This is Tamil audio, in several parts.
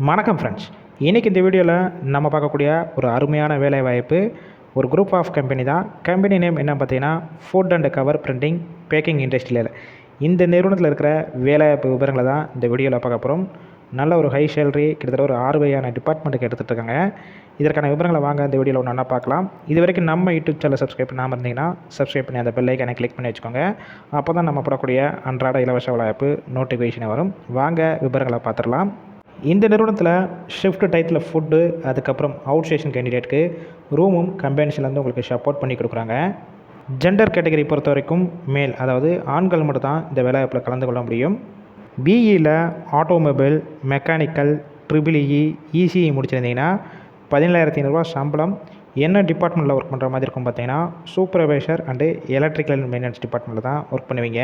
வணக்கம் ஃப்ரெண்ட்ஸ். இன்றைக்கி இந்த வீடியோவில் நம்ம பார்க்கக்கூடிய ஒரு அருமையான வேலைவாய்ப்பு ஒரு குரூப் ஆஃப் கம்பெனி தான். கம்பெனி நேம் என்ன பார்த்தீங்கன்னா food and cover printing packing இண்டஸ்ட்ரியில். இந்த நிறுவனத்தில் இருக்கிற வேலைவாய்ப்பு விவரங்களை தான் இந்த வீடியோவில் பார்க்க போகிறோம். நல்ல ஒரு ஹை சேலரி, கிட்டத்தட்ட ஒரு 6 வகையான டிபார்ட்மெண்ட்டுக்கு எடுத்துகிட்டு இருக்காங்க. இதற்கான விவரங்களை வாங்க இந்த வீடியோவில் ஒன்றா பார்க்கலாம். இது வரைக்கும் நம்ம யூடியூப் சேனல் சப்ஸ்கிரைப் பண்ணாமல் இருந்தீங்கன்னா சப்ஸ்கிரைப் பண்ணி அந்த பெல் ஐக்கானை கிளிக் பண்ணி வச்சுக்கோங்க. அப்போ தான் நம்ம போடக்கூடிய அன்றாட இலவச வேலைவாய்ப்பு நோட்டிஃபிகேஷன் வரும். வாங்க விவரங்களை பார்த்துடலாம். இந்த நிறுவனத்தில் ஷிஃப்ட் டயத்தில் ஃபுட்டு, அதுக்கப்புறம் அவுட் ஸ்டேஷன் கேண்டிடேட்டுக்கு ரூமும் கம்பெனிஸ்லேருந்து உங்களுக்கு சப்போர்ட் பண்ணி கொடுக்குறாங்க. ஜெண்டர் கேட்டகரி பொறுத்த வரைக்கும் மேல், அதாவது ஆண்கள் மட்டும் தான் இந்த வேலைவாய்ப்பில் கலந்து கொள்ள முடியும். பிஇயில் ஆட்டோமொபைல், மெக்கானிக்கல், ட்ரிபிள்இ, இசிஇ முடிச்சிருந்தீங்கன்னா 17,500 சம்பளம். என்ன டிபார்ட்மெண்ட்டில் ஒர்க் பண்ணுற மாதிரி இருக்கும் பார்த்தீங்கன்னா சூப்பர்வைசர் அண்டு எலக்ட்ரிக்கல் மெயின்டெனன்ஸ் டிபார்ட்மெண்ட்டில் தான் ஒர்க் பண்ணுவீங்க.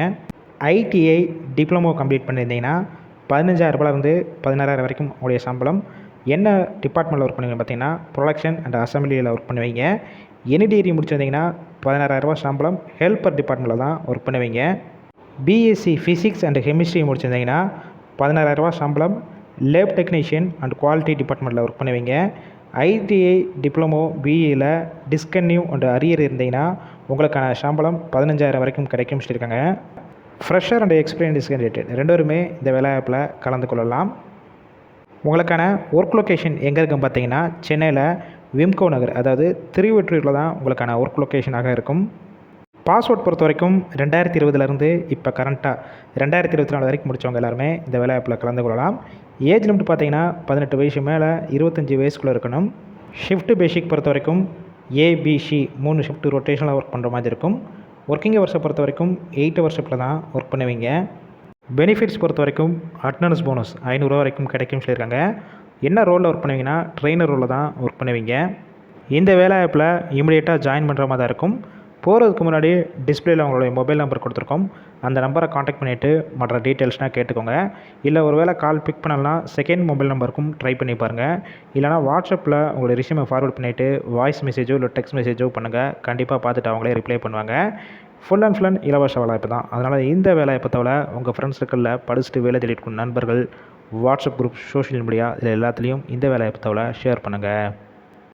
ஐடிஐ டிப்ளமோ கம்ப்ளீட் பண்ணியிருந்தீங்கன்னா 15,000 16,000 வரைக்கும் உடைய சம்பளம். என்ன டிபார்ட்மெண்ட்டில் ஒர்க் பண்ணுவீங்க பார்த்தீங்கன்னா ப்ரொடக்ஷன் அண்ட் அசம்பிளியில் ஒர்க் பண்ணுவீங்க. என்டிகிரி முடிச்சிருந்தீங்கன்னா 16,000 சம்பளம். ஹெல்ப்பர் டிபார்ட்மெண்ட்டில் தான் ஒர்க் பண்ணுவீங்க. பிஎஸ்சி ஃபிசிக்ஸ் அண்ட் கெமிஸ்ட்ரி முடிச்சிருந்தீங்கன்னா 16,000 சம்பளம். லேப் டெக்னீஷியன் அண்ட் குவாலிட்டி டிபார்ட்மெண்ட்டில் ஒர்க் பண்ணுவீங்க. ஐடிஐ டிப்ளமோ பிஇயில் டிஸ்கன்யூ அண்ட் அரியர் இருந்தீங்கன்னா உங்களுக்கான சம்பளம் 15,000 வரைக்கும் கிடைக்கும் சொல்லியிருக்காங்க. ஃப்ரெஷர் அண்ட் எக்ஸ்பீரியன்ஸ் கேண்டிடேட் ரெண்டு இந்த வேலைவாய்ப்பில் கலந்து கொள்ளலாம். உங்களுக்கான ஒர்க் லொக்கேஷன் எங்கே இருக்குன்னு பார்த்தீங்கன்னா சென்னையில் விம்கோ நகர், அதாவது திருவொற்றியூரில் தான் உங்களுக்கான ஒர்க் லொக்கேஷனாக இருக்கும். பாஸ்வேர்ட் பொறுத்த வரைக்கும் 2020 இப்போ கரண்ட்டாக 2024 வரைக்கும் முடித்தவங்க எல்லாருமே இந்த வேலைவாய்ப்பில் கலந்து கொள்ளலாம். ஏஜ் லிமிட் பார்த்தீங்கன்னா 18 வயசு மேலே 25 வயசுக்குள்ளே இருக்கணும். ஷிஃப்ட் பேசிக் பொறுத்த வரைக்கும் ஏபிசி 3 ஷிஃப்ட் ரொட்டேஷனில் ஒர்க் பண்ணுற மாதிரி இருக்கும். ஒர்க்கிங் ஹவர்ஸை பொறுத்த வரைக்கும் 8 ஹவர்ஸில் தான் ஒர்க் பண்ணுவீங்க. பெனிஃபிட்ஸ் பொறுத்த வரைக்கும் அட்டனன்ஸ் போனஸ் 500 வரைக்கும் கிடைக்கும் சொல்லியிருக்காங்க. என்ன ரோலில் ஒர்க் பண்ணுவீங்கன்னா ட்ரெயினர் ரோலில் தான் ஒர்க் பண்ணுவீங்க. இந்த வேலைவாய்ப்பில் இமிடியேட்டாக ஜாயின் பண்ணுற மாதிரி தான் இருக்கும். போகிறதுக்கு முன்னாடி டிஸ்பிளேயில் அவங்களுடைய மொபைல் நம்பர் கொடுத்துருக்கோம். அந்த நம்பரை காண்டாக்ட் பண்ணிவிட்டு மற்ற டீட்டெயில்ஸ்னால் கேட்டுக்கோங்க. இல்லை ஒரு வேளை கால் பிக் பண்ணலாம் செகண்ட் மொபைல் நம்பருக்கும் ட்ரை பண்ணி பாருங்கள். இல்லைனா வாட்ஸ்அப்பில் உங்களுடைய ரிசியூமை ஃபார்வர்ட் பண்ணிவிட்டு வாய்ஸ் மெசேஜோ இல்லை டெக்ஸ்ட் மெசேஜோ பண்ணுங்கள். கண்டிப்பாக பார்த்துட்டு அவங்களே ரிப்ளை பண்ணுவாங்க. ஃபுல் அண்ட் ஃபுல் இலவச வேலைவாய்ப்பு தான். அதனால் இந்த வேலைவாய்ப்பை தவிர உங்கள் ஃப்ரெண்ட்ஸ் சர்க்கிளில் படிச்சுட்டு வேலை தேடிட்டு நண்பர்கள், வாட்ஸ்அப் குரூப், சோஷியல் மீடியா இதில் எல்லாத்துலேயும் இந்த வேலைவாய்ப்பை தவிர ஷேர் பண்ணுங்கள்.